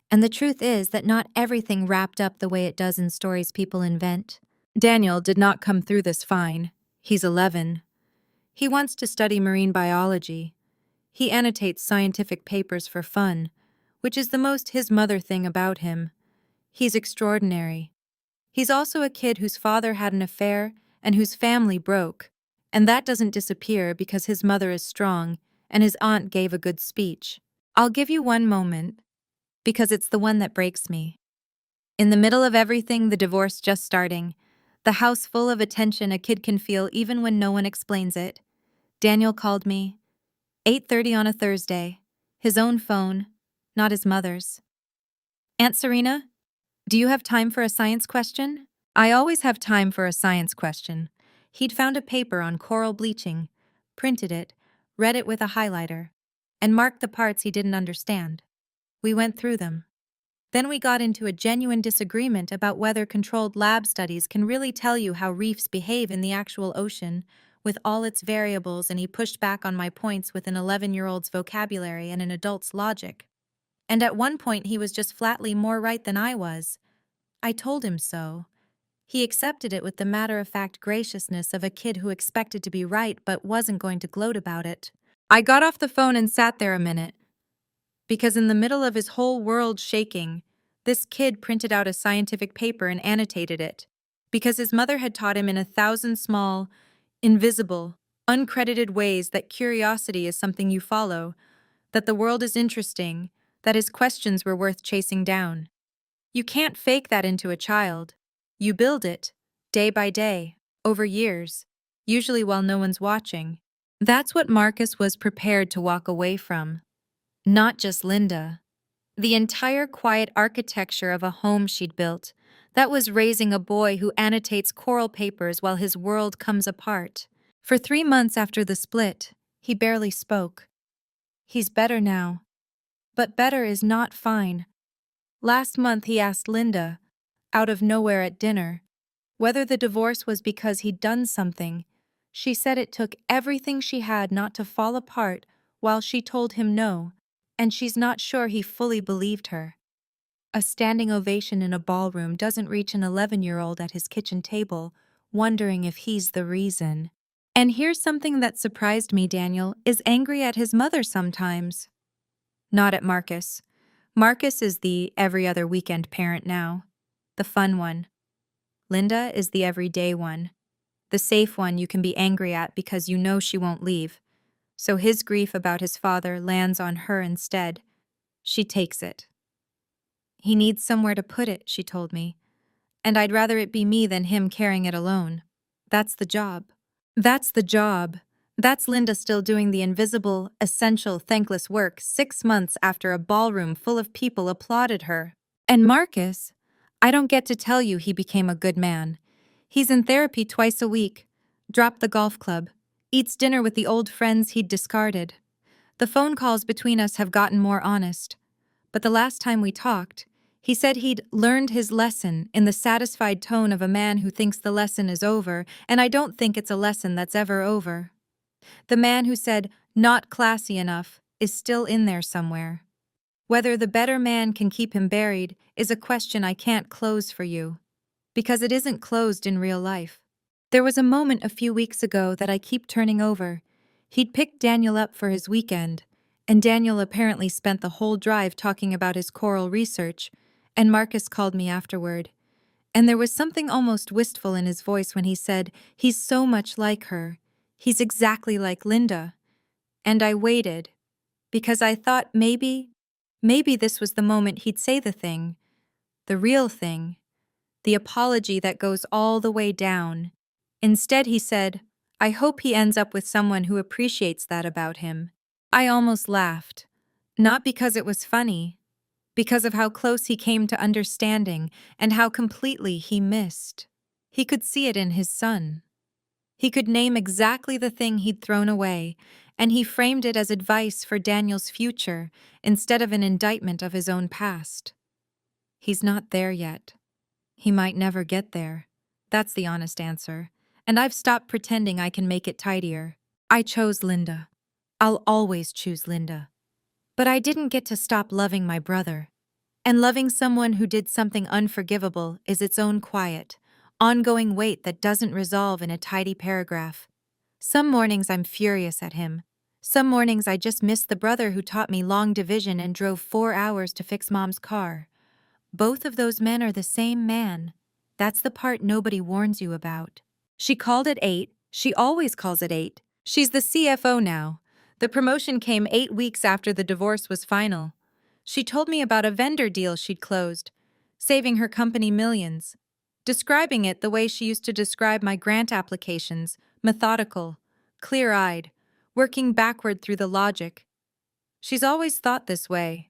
And the truth is that not everything wrapped up the way it does in stories people invent. Daniel did not come through this fine. He's 11. He wants to study marine biology. He annotates scientific papers for fun, which is the most his mother thing about him. He's extraordinary. He's also a kid whose father had an affair and whose family broke, and that doesn't disappear because his mother is strong and his aunt gave a good speech. I'll give you one moment, because it's the one that breaks me. In the middle of everything, the divorce just starting, the house full of attention a kid can feel even when no one explains it, Daniel called me. 8:30 on a Thursday. His own phone, not his mother's. Aunt Serena, do you have time for a science question? I always have time for a science question. He'd found a paper on coral bleaching, printed it, read it with a highlighter, and marked the parts he didn't understand. We went through them. Then we got into a genuine disagreement about whether controlled lab studies can really tell you how reefs behave in the actual ocean, with all its variables, and he pushed back on my points with an 11-year-old's vocabulary and an adult's logic. And at one point he was just flatly more right than I was. I told him so. He accepted it with the matter-of-fact graciousness of a kid who expected to be right but wasn't going to gloat about it. I got off the phone and sat there a minute, because in the middle of his whole world shaking, this kid printed out a scientific paper and annotated it, because his mother had taught him in 1,000 small, invisible, uncredited ways that curiosity is something you follow, that the world is interesting, that his questions were worth chasing down. You can't fake that into a child. You build it, day by day, over years, usually while no one's watching. That's what Marcus was prepared to walk away from. Not just Linda. The entire quiet architecture of a home she'd built, that was raising a boy who annotates coral papers while his world comes apart. For 3 months after the split, he barely spoke. He's better now. But better is not fine. Last month he asked Linda, out of nowhere at dinner, whether the divorce was because he'd done something. She said it took everything she had not to fall apart while she told him no, and she's not sure he fully believed her. A standing ovation in a ballroom doesn't reach an 11-year-old at his kitchen table, wondering if he's the reason. And here's something that surprised me: Daniel is angry at his mother sometimes. Not at Marcus. Marcus is the every other weekend parent now, the fun one. Linda is the everyday one, the safe one you can be angry at because you know she won't leave. So his grief about his father lands on her instead. She takes it. He needs somewhere to put it, she told me, and I'd rather it be me than him carrying it alone. That's the job. That's the job. That's Linda still doing the invisible, essential, thankless work 6 months after a ballroom full of people applauded her. And Marcus, I don't get to tell you he became a good man. He's in therapy twice a week, dropped the golf club, eats dinner with the old friends he'd discarded. The phone calls between us have gotten more honest. But the last time we talked, he said he'd learned his lesson in the satisfied tone of a man who thinks the lesson is over, and I don't think it's a lesson that's ever over. The man who said, "not classy enough," is still in there somewhere. Whether the better man can keep him buried is a question I can't close for you, because it isn't closed in real life. There was a moment a few weeks ago that I keep turning over. He'd picked Daniel up for his weekend, And Daniel apparently spent the whole drive talking about his coral research, and Marcus called me afterward. And there was something almost wistful in his voice when he said, "He's so much like her. He's exactly like Linda." And I waited, because I thought maybe this was the moment he'd say the thing, the real thing, the apology that goes all the way down. Instead, he said, "I hope he ends up with someone who appreciates that about him." I almost laughed, not because it was funny, because of how close he came to understanding and how completely he missed. He could see it in his son. He could name exactly the thing he'd thrown away, and he framed it as advice for Daniel's future instead of an indictment of his own past. He's not there yet. He might never get there. That's the honest answer. And I've stopped pretending I can make it tidier. I chose Linda. I'll always choose Linda. But I didn't get to stop loving my brother. And loving someone who did something unforgivable is its own quiet, ongoing weight that doesn't resolve in a tidy paragraph. Some mornings I'm furious at him. Some mornings I just miss the brother who taught me long division and drove 4 hours to fix Mom's car. Both of those men are the same man. That's the part nobody warns you about. She called at 8. She always calls at 8. She's the CFO now. The promotion came 8 weeks after the divorce was final. She told me about a vendor deal she'd closed, saving her company millions. Describing it the way she used to describe my grant applications, methodical, clear-eyed, working backward through the logic. She's always thought this way.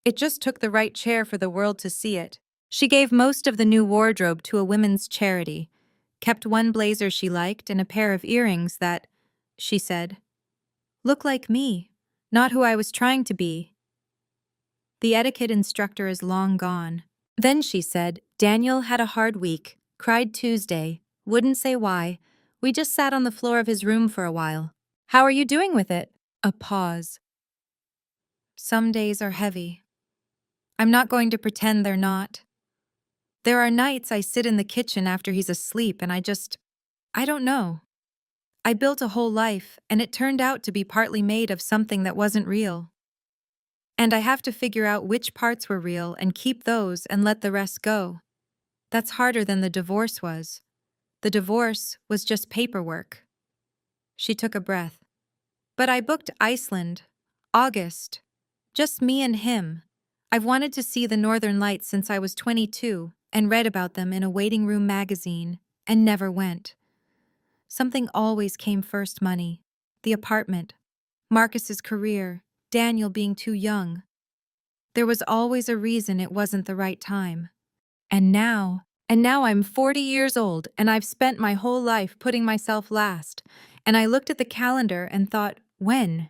It just took the right chair for the world to see it. She gave most of the new wardrobe to a women's charity, kept one blazer she liked and a pair of earrings that, she said, look like me, not who I was trying to be. The etiquette instructor is long gone. Then she said, Daniel had a hard week, cried Tuesday, wouldn't say why. We just sat on the floor of his room for a while. How are you doing with it? A pause. Some days are heavy. I'm not going to pretend they're not. There are nights I sit in the kitchen after he's asleep and I don't know. I built a whole life, and it turned out to be partly made of something that wasn't real. And I have to figure out which parts were real and keep those and let the rest go. That's harder than the divorce was. The divorce was just paperwork. She took a breath. But I booked Iceland, August. Just me and him. I've wanted to see the Northern Lights since I was 22 and read about them in a waiting room magazine and never went. Something always came first: money, the apartment, Marcus's career, Daniel being too young. There was always a reason it wasn't the right time. And now I'm 40 years old and I've spent my whole life putting myself last. And I looked at the calendar and thought, when?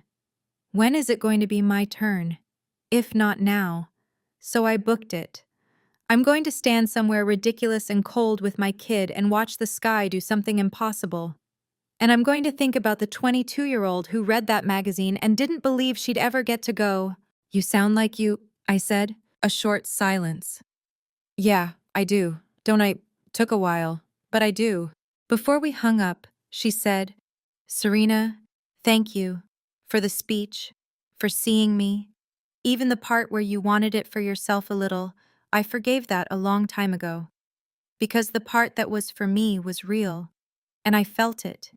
When is it going to be my turn? If not now. So I booked it. I'm going to stand somewhere ridiculous and cold with my kid and watch the sky do something impossible. And I'm going to think about the 22-year-old who read that magazine and didn't believe she'd ever get to go. You sound like you, I said. A short silence. Yeah, I do. Don't I? Took a while, but I do. Before we hung up, she said, Serena, thank you for the speech, for seeing me. Even the part where you wanted it for yourself a little, I forgave that a long time ago. Because the part that was for me was real, and I felt it,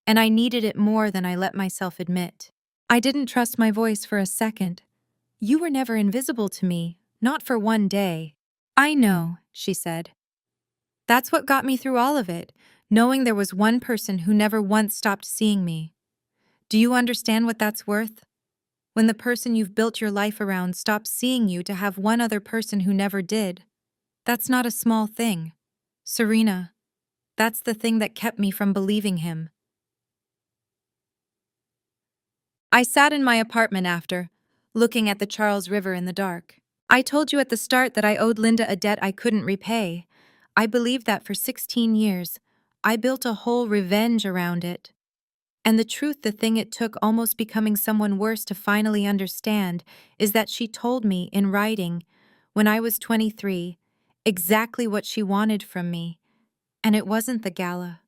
and I needed it more than I let myself admit. I didn't trust my voice for a second. You were never invisible to me, not for one day. I know, she said. That's what got me through all of it, knowing there was one person who never once stopped seeing me. Do you understand what that's worth? When the person you've built your life around stops seeing you to have one other person who never did. That's not a small thing. Serena, that's the thing that kept me from believing him. I sat in my apartment after, looking at the Charles River in the dark. I told you at the start that I owed Linda a debt I couldn't repay. I believed that for 16 years. I built a whole revenge around it. And the truth, the thing it took almost becoming someone worse to finally understand, is that she told me in writing, when I was 23, exactly what she wanted from me. And it wasn't the gala.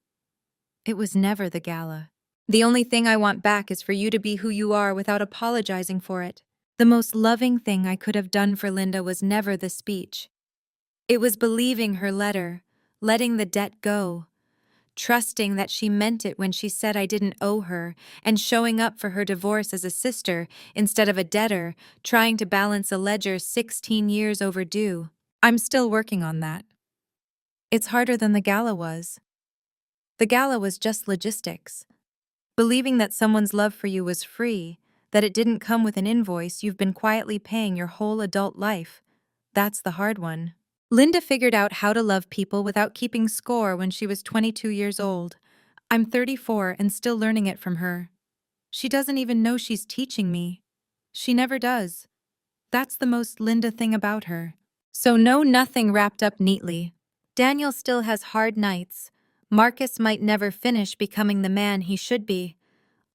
It was never the gala. The only thing I want back is for you to be who you are without apologizing for it. The most loving thing I could have done for Linda was never the speech. It was believing her letter, letting the debt go, trusting that she meant it when she said I didn't owe her, and showing up for her divorce as a sister instead of a debtor, trying to balance a ledger 16 years overdue. I'm still working on that. It's harder than the gala was. The gala was just logistics. Believing that someone's love for you was free, that it didn't come with an invoice you've been quietly paying your whole adult life. That's the hard one. Linda figured out how to love people without keeping score when she was 22 years old. I'm 34 and still learning it from her. She doesn't even know she's teaching me. She never does. That's the most Linda thing about her. So no, nothing wrapped up neatly. Daniel still has hard nights. Marcus might never finish becoming the man he should be.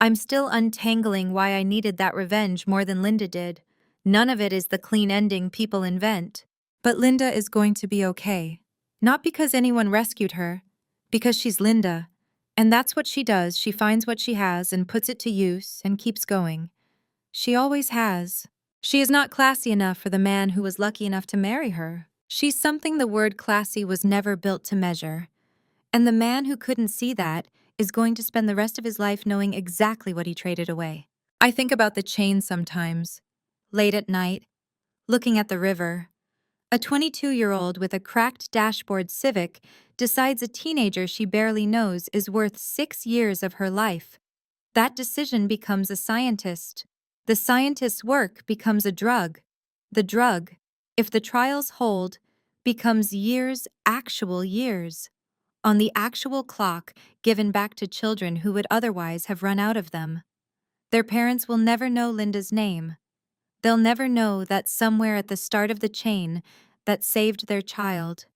I'm still untangling why I needed that revenge more than Linda did. None of it is the clean ending people invent. But Linda is going to be okay. Not because anyone rescued her, because she's Linda. And that's what she does. She finds what she has and puts it to use and keeps going. She always has. She is not classy enough for the man who was lucky enough to marry her. She's something the word classy was never built to measure. And the man who couldn't see that is going to spend the rest of his life knowing exactly what he traded away. I think about the chain sometimes. Late at night, looking at the river. A 22-year-old with a cracked dashboard Civic decides a teenager she barely knows is worth 6 years of her life. That decision becomes a scientist. The scientist's work becomes a drug. The drug, if the trials hold, becomes years, actual years. On the actual clock given back to children who would otherwise have run out of them. Their parents will never know Linda's name. They'll never know that somewhere at the start of the chain that saved their child,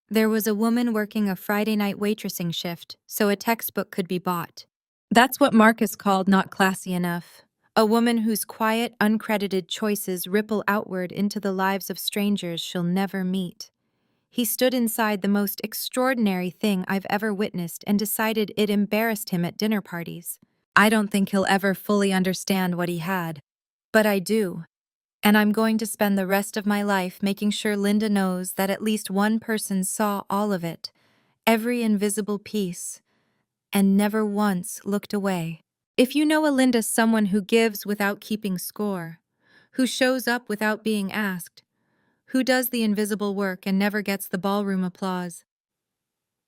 there was a woman working a Friday night waitressing shift so a textbook could be bought. That's what Marcus called not classy enough. A woman whose quiet, uncredited choices ripple outward into the lives of strangers she'll never meet. He stood inside the most extraordinary thing I've ever witnessed and decided it embarrassed him at dinner parties. I don't think he'll ever fully understand what he had. But I do. And I'm going to spend the rest of my life making sure Linda knows that at least one person saw all of it, every invisible piece, and never once looked away. If you know a Linda, someone who gives without keeping score, who shows up without being asked, who does the invisible work and never gets the ballroom applause.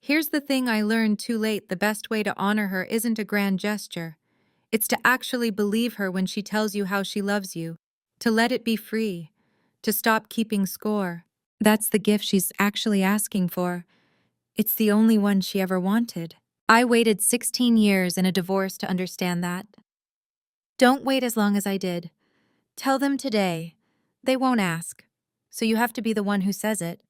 Here's the thing I learned too late: the best way to honor her isn't a grand gesture. It's to actually believe her when she tells you how she loves you, to let it be free, to stop keeping score. That's the gift she's actually asking for. It's the only one she ever wanted. I waited 16 years in a divorce to understand that. Don't wait as long as I did. Tell them today. They won't ask. So you have to be the one who says it.